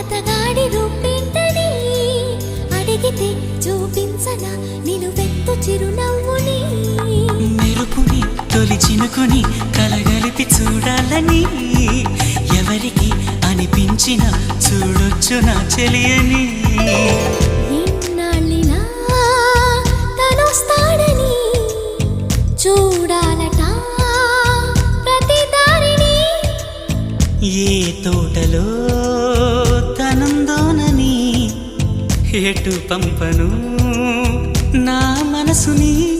అతగాడి రూపేంటని అడిగితే చూపించనా నిలువెత్తు చిరునవ్వుని. మెరుపుని తొలి చినుకుని కలగలిపి చూడాలని ఎవరికి అనిపించిన చూడొచ్చు నా చెలియని. ఇన్నాళ్ళిలా తనొస్తాడని చూడాలట ప్రతి దారిని. ఏ తోటలో తనందోనని ఎటు పంపను నా మనసుని.